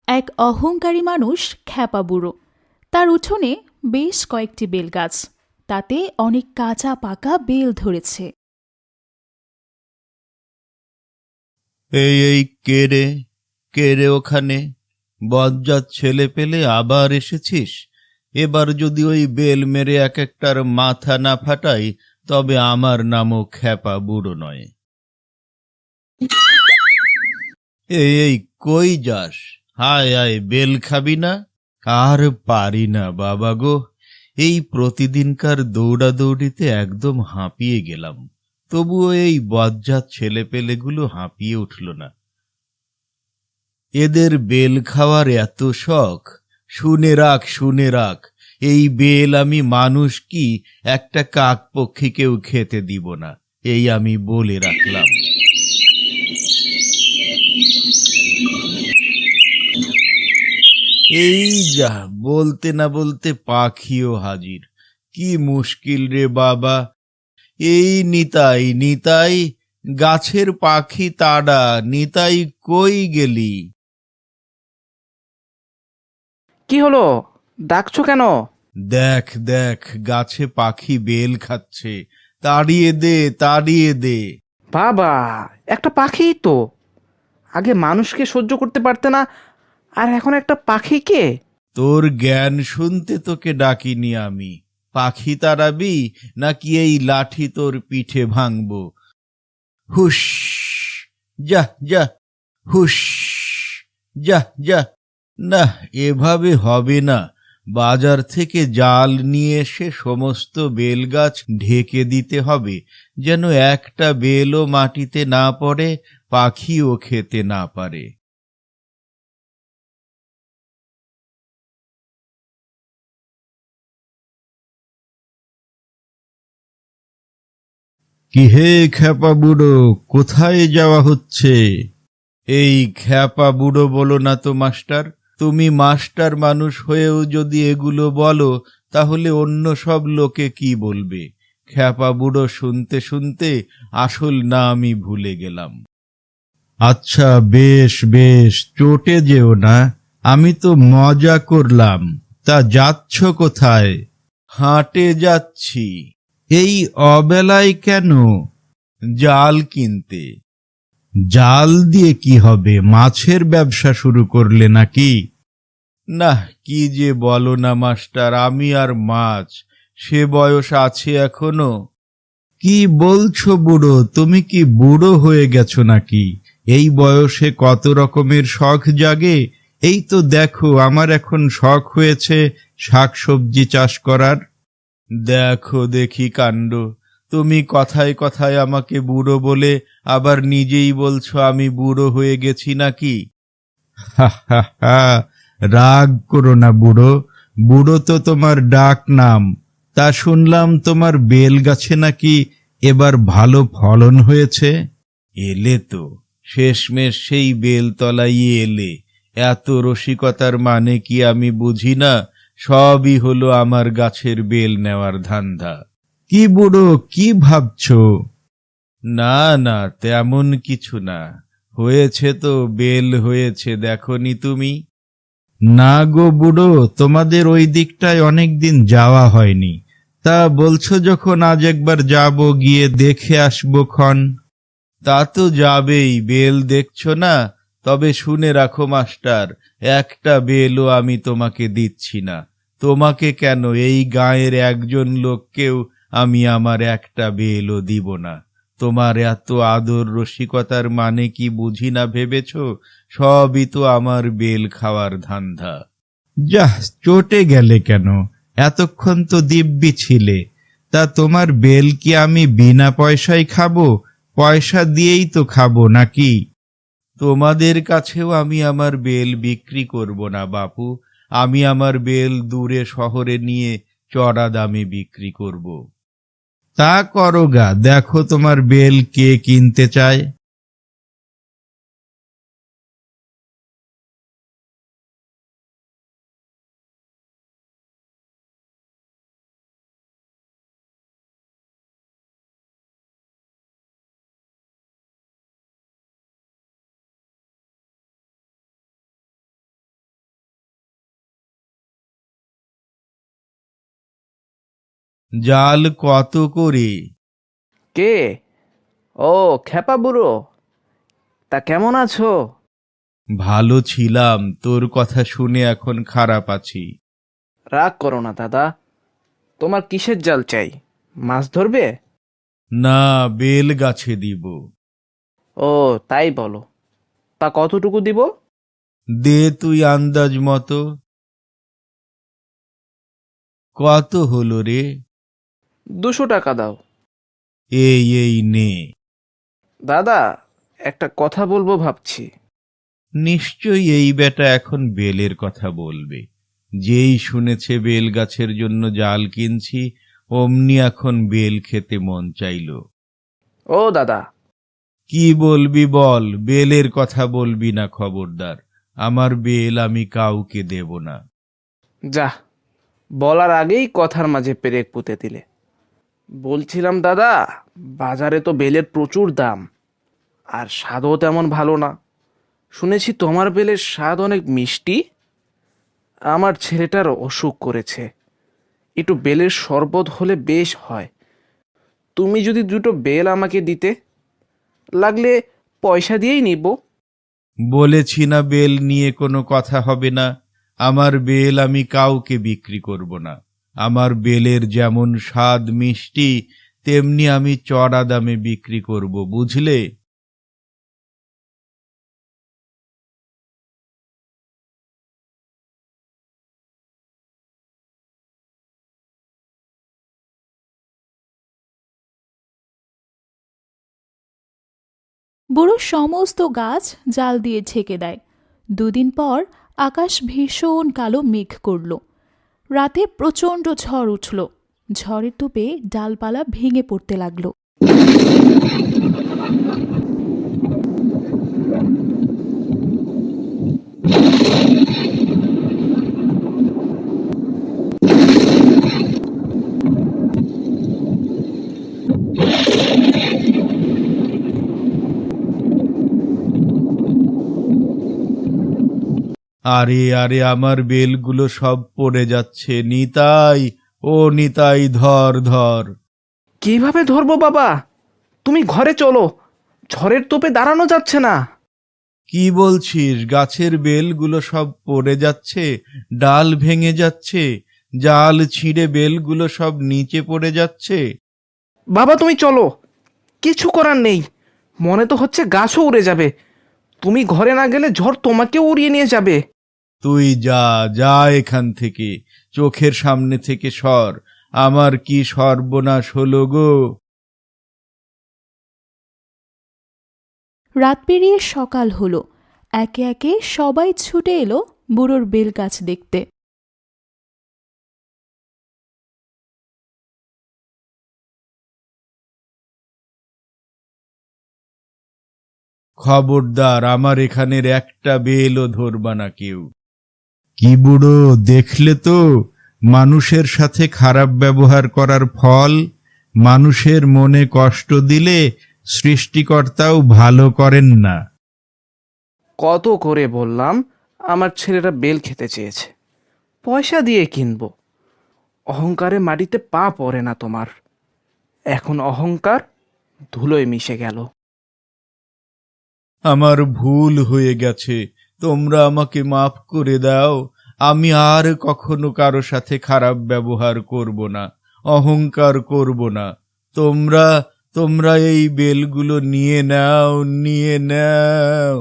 এক অহংকারী মানুষ খ্যাপা বুড়ো। তার উঠোনে বেশ কয়েকটি বেল গাছ, তাতে অনেক কাঁচা পাকা বেল ধরেছে। এই এই কে রে ওখানে? বজ্জাত ছেলে পেলে আবার এসেছিস? এবার যদি ওই বেল মেরে এক একটার মাথা না ফাটাই, তবে আমার নামও খ্যাপা বুড়ো নয়। এই কই যাস? হায় আয়, বেল খাবি না? আর পারি না বাবা গো, এই প্রতিদিনকার দৌড়াদৌড়িতে একদম হাঁপিয়ে গেলাম। তবুও এই বজ্জাত ছেলেপেলেগুলো হাঁপিয়ে উঠল না। এদের বেল খাওয়ার এত শখ! শুনে রাখ, এই বেল আমি মানুষ কি একটা কাকপক্ষীকেও খেতে দিব না, এই আমি বলে রাখলাম। এই যা, বলতে না বলতে পাখিও হাজির। কি মুশকিল রে বাবা! এই নিতাই নিতাই, গাছের পাখি তাড়া, নিতাই কই গেলি? কি হলো? ডাকছো কেন? দেখ দেখ, গাছে পাখি বেল খাচ্ছে, তাড়িয়ে দে তাড়িয়ে দে। বাবা, একটা পাখিই তো। আগে মানুষকে সহ্য করতে পারতে না, আর এখন একটা পাখিকে? তোর জ্ঞান শুনতে তোকে ডাকিনি আমি। পাখি তাড়াবি নাকি এই লাঠি তোর পিঠে ভাঙবো? হুস, যা যা, হুস, যা যা। না, এভাবে হবে না। বাজার থেকে জাল নিয়ে এসে সমস্ত বেলগাছ ঢেকে দিতে হবে, যেন একটা বেলও মাটিতে না পড়ে, পাখিও খেতে না পারে। কি হে খ্যাপা বুড়ো, কোথায় যাওয়া হচ্ছে? এই খ্যাপা বুড়ো বলো না তো মাস্টার। তুমি মাস্টার মানুষ হয়েও যদি এগুলো বলো, তাহলে অন্য সব লোকে কি বলবে? খ্যাপা বুড়ো শুনতে শুনতে আসল নামই ভুলে গেলাম। আচ্ছা বেশ বেশ, চটে যেও না, আমি তো মজা করলাম। তা যাচ্ছ কোথায়? হাটে যাচ্ছি। এই অবেলায় কেন? জাল কিনতে। জাল দিয়ে কি হবে? মাছের ব্যবসা শুরু করলে নাকি? না, কি যে বলো না মাস্টার, আমি আর মাছ, সে বয়স আছে এখনো? কি বলছো বুড়ো, তুমি কি বুড়ো হয়ে গেছো নাকি? এই বয়সে কত রকমের শখ জাগে। এই তো দেখো, আমার এখন শখ হয়েছে শাকসবজি চাষ করার। দেখো দেখি কাণ্ড! তুমি কথায় কথায় আমাকে বুড়ো বলে আবার নিজেই বলছো আমি বুড়ো হয়ে গেছি নাকি? হা হা হা, রাগ করো না বুড়ো। বুড়ো তো তোমার ডাক নাম। তা শুনলাম তোমার বেল গাছে নাকি এবার ভালো ফলন হয়েছে। এলে তো, শেষমেশ সেই বেলতলাই এলে। এত রসিকতার মানে কি আমি বুঝি না? সবই হলো আমার গাছের বেল নেওয়ার ধান্দা। কি বুড়ো, কি ভাবছো? না না, তেমন কিছু না। হয়েছে তো, বেল হয়েছে, দেখনি তুমি? না গো বুড়ো, তোমাদের ওই দিকটায় অনেকদিন যাওয়া হয়নি। তা বলছো যখন, আজ একবার যাব, গিয়ে দেখে আসবো ক্ষণ। তা তো যাবেই, বেল দেখছো না? তবে শুনে রাখো মাস্টার, একটা বেলও আমি তোমাকে দিচ্ছি না। তোমাকে কেন, এই গাঁয়ের একজন লোককেও আমি আমার একটা বেলও দিব না। তোমার এত আদর রসিকতার মানে কি বুঝি না ভেবেছ? সবই তো আমার বেল খাওয়ার ধান্দা। যাহ, চটে গেলে কেন? এতক্ষণ তো দিব্যি ছিলে। তা তোমার বেল কি আমি বিনা পয়সায় খাবো? পয়সা দিয়েই তো খাবো নাকি? তোমাদের কাছেও আমি আমার বেল বিক্রি করব না বাপু। আমি আমার বেল দূরে শহরে নিয়ে চড়া দামে বিক্রি করব। তা করো গা, দেখো তোমার বেল কে কিনতে চায়। জাল কত করে? কে? ও, খেপা বুড়ো, তা কেমন আছো? ভালো ছিলাম, তোর কথা শুনে এখন খারাপ আছি। রাগ করো না দাদা, তোমার কিসের জাল চাই? মাছ ধরবে? না, বেল গাছে দিব। ও, তাই বলো, তা কতটুকু দিব? দে তুই আন্দাজ মতো। কত হলো রে? 200 টাকা দাও। এই নে। দাদা, একটা কথা বলবো ভাবছি। নিশ্চয়ই এই বেটা এখন বেলের কথা বলবে। যেই শুনেছে বেল গাছের জন্য জাল কিনছি, অমনি এখন বেল খেতে মন চাইল। ও দাদা, কি বলবি বল, বেলের কথা বলবি না খবরদার। আমার বেল আমি কাউকে দেব না। যা, বলার আগেই কথার মাঝে পেরেক পুঁতে দিলে। বলছিলাম দাদা, বাজারে তো বেলের প্রচুর দাম, আর স্বাদও তেমন ভালো না। শুনেছি তোমার বেলের স্বাদ অনেক মিষ্টি। আমার ছেলেটার অসুখ করেছে, একটু বেলের শরবত হলে বেশ হয়। তুমি যদি 2টো বেল আমাকে দিতে, লাগলে পয়সা দিয়েই নিব। বলেছি না বেল নিয়ে কোনো কথা হবে না। আমার বেল আমি কাউকে বিক্রি করব না। আমার বেলের যেমন স্বাদ মিষ্টি, তেমনি আমি চড়া দামে বিক্রি করব, বুঝলে? বুড়ো সমস্ত গাছ জাল দিয়ে ছেঁকে দেয়। 2 দিন পর আকাশ ভীষণ কালো মেঘ করল। রাতে প্রচণ্ড ঝড় উঠল। ঝড়ের তোপে ডালপালা ভেঙে পড়তে লাগলো। আরে আরে, আমার বেলগুলো সব পড়ে যাচ্ছে। নিতাই, ও নিতাই, ধর ধর। কিভাবে ধরবো বাবা? তুমি ঘরে চলো, ঝড়ের তোপে দাঁড়ানো যাচ্ছে না। কি বলছিস? গাছের বেলগুলো সব পড়ে যাচ্ছে, ডাল ভেঙে যাচ্ছে, জাল ছিঁড়ে বেলগুলো সব নিচে পড়ে যাচ্ছে। বাবা তুমি চলো, কিছু করার নেই। মনে তো হচ্ছে গাছও উড়ে যাবে। তুমি ঘরে না গেলে ঝড় তোমাকেও উড়িয়ে নিয়ে যাবে। তুই যা যা এখান থেকে, চোখের সামনে থেকে সর। আমার কি সর্বনাশ হলো গো! রাত পেরিয়ে সকাল হলো। একে একে সবাই ছুটে এলো বুড়োর বেল গাছ দেখতে। খবরদার, আমার এখানের একটা বেলও ধরবা না কেউ। কি বুড়ো, দেখলে তো মানুষের সাথে খারাপ ব্যবহার করার ফল? মানুষের মনে কষ্ট দিলে সৃষ্টিকর্তাও ভালো করেন না। কত করে বললাম, আমার ছেলেটা বেল খেতে চেয়েছে, পয়সা দিয়ে কিনবো। অহংকারে মাটিতে পা পড়ে না তোমার। এখন অহংকার ধুলোয় মিশে গেল। আমার ভুল হয়ে গেছে, তোমরা আমাকে মাফ করে দাও। আমি আর কখনো কারো সাথে খারাপ ব্যবহার করব না, অহংকার করব না। তোমরা তোমরা এই বেলগুলো নিয়ে নাও, নিয়ে নাও।